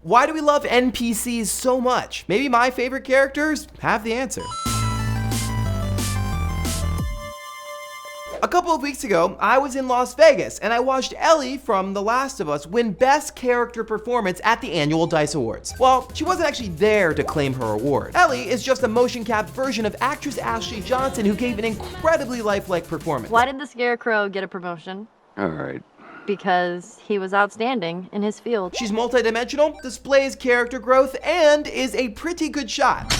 Why do we love NPCs so much? Maybe my favorite characters have the answer. A couple of weeks ago, I was in Las Vegas and I watched Ellie from The Last of Us win Best Character Performance at the annual DICE Awards. Well, she wasn't actually there to claim her award. Ellie is just a motion-capped version of actress Ashley Johnson, who gave an incredibly lifelike performance. Why did the Scarecrow get a promotion? All right. Because he was outstanding in his field. She's multidimensional, displays character growth, and is a pretty good shot.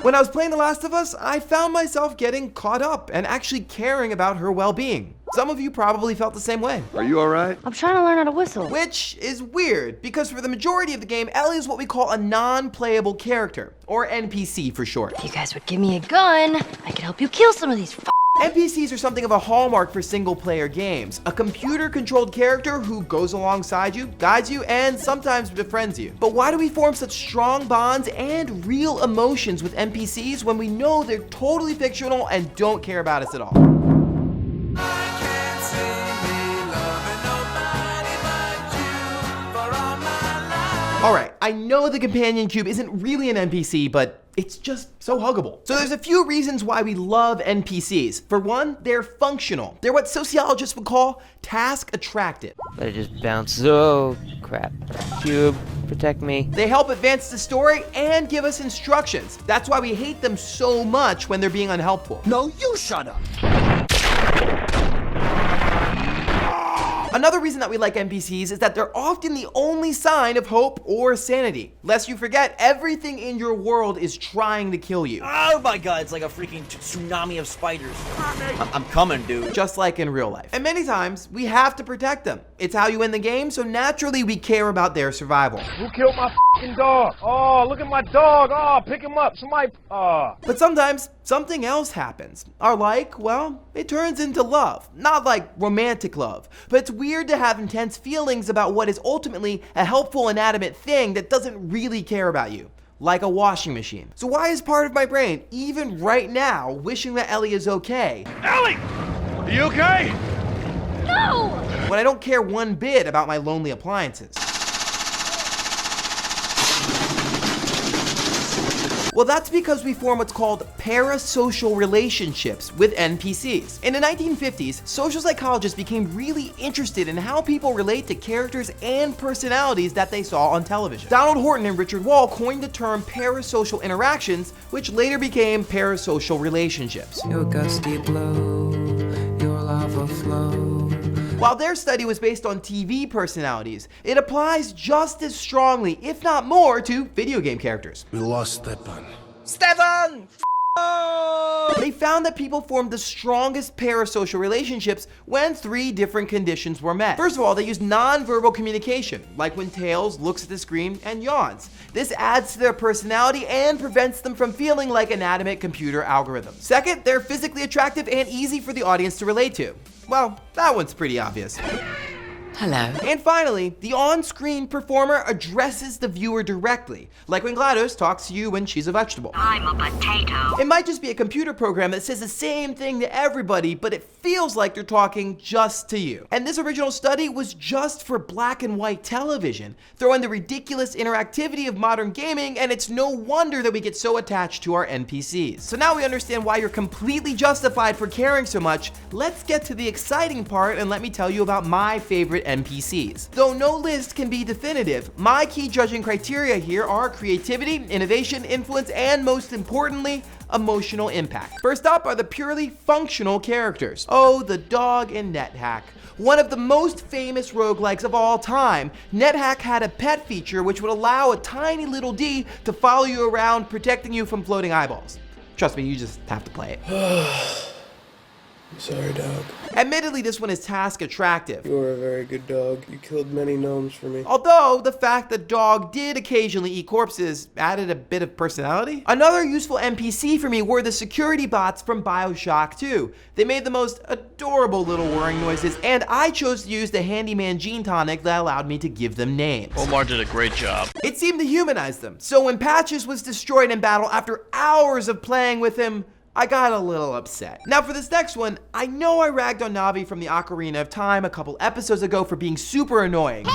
When I was playing The Last of Us, I found myself getting caught up and actually caring about her well-being. Some of you probably felt the same way. Are you all right? I'm trying to learn how to whistle. Which is weird, because for the majority of the game, Ellie is what we call a non-playable character, or NPC for short. If you guys would give me a gun, I could help you kill some of these NPCs are something of a hallmark for single-player games. A computer-controlled character who goes alongside you, guides you, and sometimes befriends you. But why do we form such strong bonds and real emotions with NPCs when we know they're totally fictional and don't care about us at all? Alright, I know the companion cube isn't really an NPC, but it's just so huggable. So there's a few reasons why we love NPCs. For one, they're functional. They're what sociologists would call task attractive. But it just bounces. Oh, crap. Cube, protect me. They help advance the story and give us instructions. That's why we hate them so much when they're being unhelpful. No, you shut up. Another reason that we like NPCs is that they're often the only sign of hope or sanity. Lest you forget, everything in your world is trying to kill you. Oh my god, it's like a freaking tsunami of spiders. I'm coming, dude. Just like in real life. And many times, we have to protect them. It's how you win the game, so naturally we care about their survival. Who killed my f***ing dog? Oh, look at my dog. Oh, pick him up. Somebody, But sometimes, something else happens. Our like, well, it turns into love. Not like romantic love, but it's weird to have intense feelings about what is ultimately a helpful inanimate thing that doesn't really care about you. Like a washing machine. So why is part of my brain, even right now, wishing that Ellie is okay? Ellie! Are you okay? No! When I don't care one bit about my lonely appliances. Well, that's because we form what's called parasocial relationships with NPCs. In the 1950s, social psychologists became really interested in how people relate to characters and personalities that they saw on television. Donald Horton and Richard Wall coined the term parasocial interactions, which later became parasocial relationships. Your gusty blow, your lava flow. While their study was based on TV personalities, it applies just as strongly, if not more, to video game characters. We lost Stepan. Stefan! They found that people formed the strongest parasocial relationships when 3 different conditions were met. First of all, they used non-verbal communication, like when Tails looks at the screen and yawns. This adds to their personality and prevents them from feeling like inanimate computer algorithms. Second, they're physically attractive and easy for the audience to relate to. Well, that one's pretty obvious. Hello. And finally, the on-screen performer addresses the viewer directly, like when GLaDOS talks to you when she's a vegetable. I'm a potato. It might just be a computer program that says the same thing to everybody, but it feels like they're talking just to you. And this original study was just for black and white television, throwing the ridiculous interactivity of modern gaming, and it's no wonder that we get so attached to our NPCs. So now we understand why you're completely justified for caring so much. Let's get to the exciting part and let me tell you about my favorite NPCs. Though no list can be definitive, my key judging criteria here are creativity, innovation, influence, and most importantly, emotional impact. First up are the purely functional characters. Oh, the dog in NetHack. One of the most famous roguelikes of all time, NetHack had a pet feature which would allow a tiny little D to follow you around, protecting you from floating eyeballs. Trust me, you just have to play it. Sorry, dog. Admittedly, this one is task attractive. You are a very good dog. You killed many gnomes for me. Although, the fact that dog did occasionally eat corpses added a bit of personality. Another useful NPC for me were the security bots from Bioshock 2. They made the most adorable little whirring noises, and I chose to use the handyman gene tonic that allowed me to give them names. Omar did a great job. It seemed to humanize them, so when Patches was destroyed in battle after hours of playing with him, I got a little upset. Now for this next one, I know I ragged on Navi from the Ocarina of Time a couple episodes ago for being super annoying.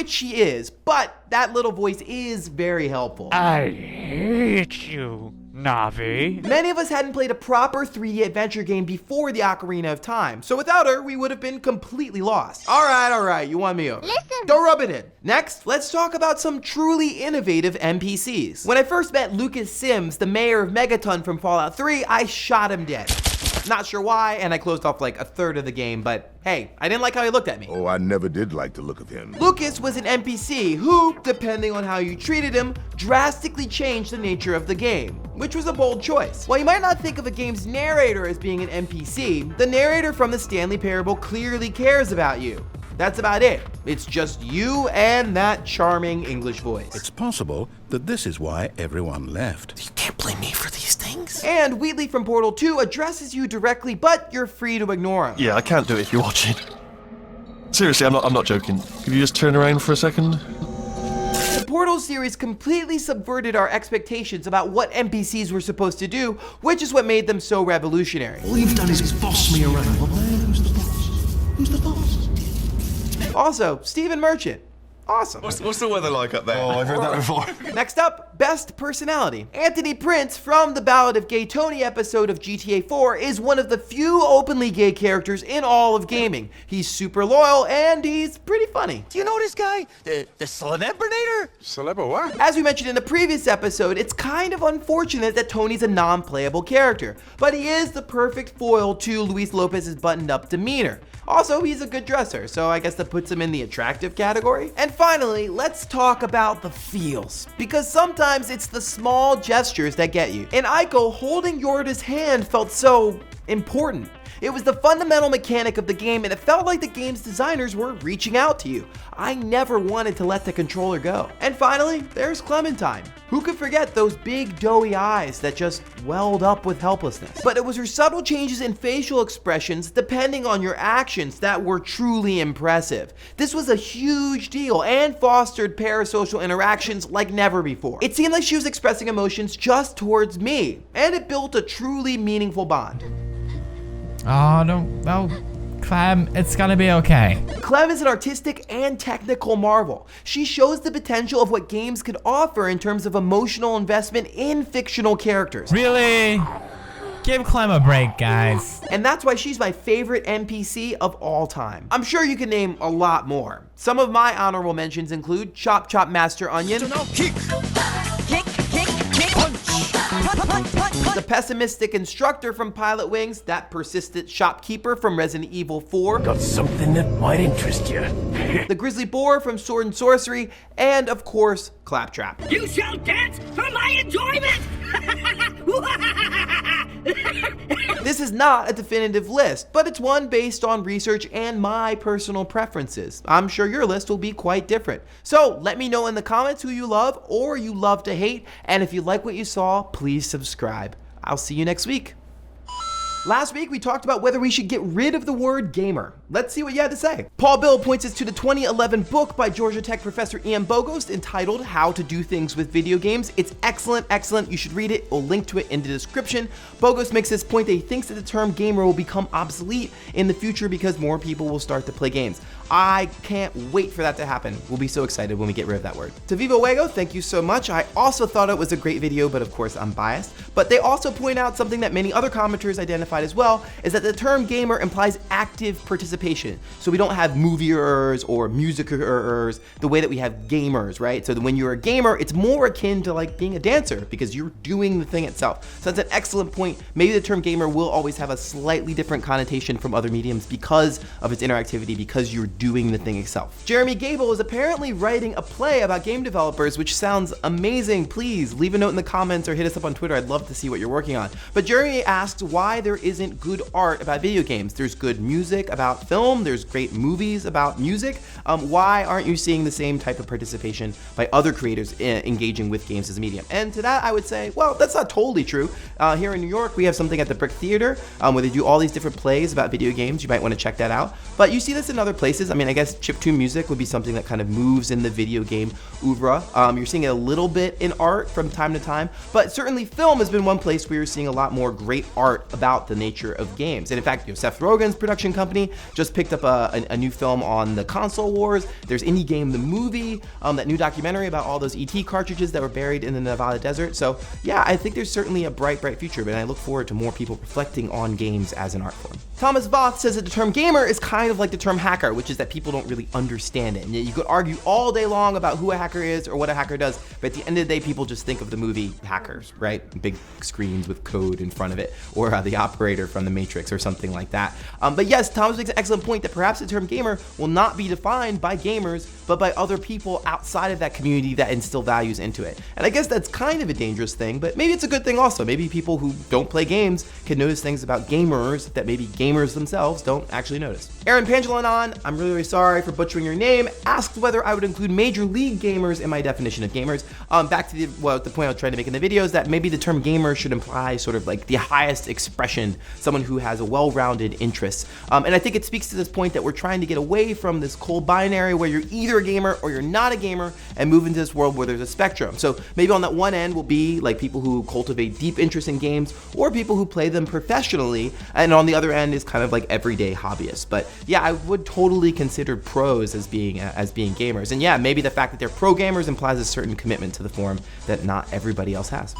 which she is, but that little voice is very helpful. I hate you, Navi. Many of us hadn't played a proper 3D adventure game before the Ocarina of Time, so without her, we would have been completely lost. All right, you won me over. Listen. Don't rub it in. Next, let's talk about some truly innovative NPCs. When I first met Lucas Sims, the mayor of Megaton from Fallout 3, I shot him dead. Not sure why, and I closed off like a third of the game, but hey, I didn't like how he looked at me. Oh, I never did like the look of him. Lucas was an NPC who, depending on how you treated him, drastically changed the nature of the game, which was a bold choice. While you might not think of a game's narrator as being an NPC, the narrator from the Stanley Parable clearly cares about you. That's about it. It's just you and that charming English voice. It's possible that this is why everyone left. You can't blame me for these things. And Wheatley from Portal 2 addresses you directly, but you're free to ignore him. Yeah, I can't do it if you're watching. Seriously, I'm not joking. Could you just turn around for a second? The Portal series completely subverted our expectations about what NPCs were supposed to do, which is what made them so revolutionary. All you've done is boss me around. Well, who's the boss? Who's the boss? Also, Stephen Merchant. Awesome. What's the weather like up there? Oh, I've heard that before. Next up, best personality. Anthony Prince from the Ballad of Gay Tony episode of GTA 4 is one of the few openly gay characters in all of gaming. He's super loyal and he's pretty funny. Do you know this guy? The Celebrinator? Celebra what? As we mentioned in the previous episode, it's kind of unfortunate that Tony's a non-playable character, but he is the perfect foil to Luis Lopez's buttoned-up demeanor. Also, he's a good dresser, so I guess that puts him in the attractive category. And finally, let's talk about the feels, because sometimes it's the small gestures that get you. In Ico, holding Yorda's hand felt so important. It was the fundamental mechanic of the game, and it felt like the game's designers were reaching out to you. I never wanted to let the controller go. And finally, there's Clementine. Who could forget those big doughy eyes that just welled up with helplessness? But it was her subtle changes in facial expressions depending on your actions that were truly impressive. This was a huge deal and fostered parasocial interactions like never before. It seemed like she was expressing emotions just towards me, and it built a truly meaningful bond. Clem, it's gonna be okay. Clem is an artistic and technical marvel. She shows the potential of what games could offer in terms of emotional investment in fictional characters. Really? Give Clem a break, guys. And that's why she's my favorite NPC of all time. I'm sure you can name a lot more. Some of my honorable mentions include Chop Chop Master Onion, So now kick, punch. the pessimistic instructor from Pilot Wings, that persistent shopkeeper from Resident Evil 4, Got something that might interest you. the grizzly boar from Sword and Sorcery, and of course, Claptrap. You shall dance for my enjoyment! This is not a definitive list, but it's one based on research and my personal preferences. I'm sure your list will be quite different. So let me know in the comments who you love or you love to hate, and if you like what you saw, please subscribe. I'll see you next week. Last week, we talked about whether we should get rid of the word gamer. Let's see what you had to say. Paul Bill points us to the 2011 book by Georgia Tech professor Ian Bogost entitled How to Do Things with Video Games. It's excellent. You should read it. We'll link to it in the description. Bogost makes this point that he thinks that the term gamer will become obsolete in the future because more people will start to play games. I can't wait for that to happen. We'll be so excited when we get rid of that word. To Vivo Wego, thank you so much. I also thought it was a great video, but of course I'm biased. But they also point out something that many other commenters identified as well, is that the term gamer implies active participation. So we don't have movieers or musicers the way that we have gamers, right? So when you're a gamer, it's more akin to like being a dancer because you're doing the thing itself. So that's an excellent point. Maybe the term gamer will always have a slightly different connotation from other mediums because of its interactivity, because you're doing the thing itself. Jeremy Gable is apparently writing a play about game developers, which sounds amazing. Please leave a note in the comments or hit us up on Twitter. I'd love to see what you're working on. But Jeremy asks why there isn't good art about video games. There's good music about film. There's great movies about music. Why aren't you seeing the same type of participation by other creators engaging with games as a medium? And to that, I would say, well, that's not totally true. Here in New York, we have something at the Brick Theater where they do all these different plays about video games. You might want to check that out. But you see this in other places. I mean, I guess chiptune music would be something that kind of moves in the video game oeuvre. You're seeing it a little bit in art from time to time, but certainly film has been one place where you're seeing a lot more great art about the nature of games. And in fact, Seth Rogen's production company just picked up a new film on the console wars. There's Indie Game the Movie, that new documentary about all those ET cartridges that were buried in the Nevada desert. So yeah, I think there's certainly a bright future, but I look forward to more people reflecting on games as an art form. Thomas Voth says that the term gamer is kind of like the term hacker, which is that people don't really understand it. And you could argue all day long about who a hacker is or what a hacker does, but at the end of the day, people just think of the movie Hackers, right? Big screens with code in front of it, or the operator from The Matrix or something like that. But yes, Thomas makes an excellent point that perhaps the term gamer will not be defined by gamers, but by other people outside of that community that instill values into it. And I guess that's kind of a dangerous thing, but maybe it's a good thing also. Maybe people who don't play games can notice things about gamers that maybe gamers themselves don't actually notice. Aaron Pangelanon, I'm really sorry for butchering your name, asked whether I would include Major League gamers in my definition of gamers. Back to the point I was trying to make in the video is that maybe the term gamer should imply sort of like the highest expression, someone who has a well-rounded interest. And I think it speaks to this point that we're trying to get away from this cold binary where you're either a gamer or you're not a gamer and move into this world where there's a spectrum. So maybe on that one end will be like people who cultivate deep interest in games or people who play them professionally, and on the other end is kind of like everyday hobbyists. But yeah, I would totally consider pros as being gamers. And yeah, maybe the fact that they're pro gamers implies a certain commitment to the form that not everybody else has.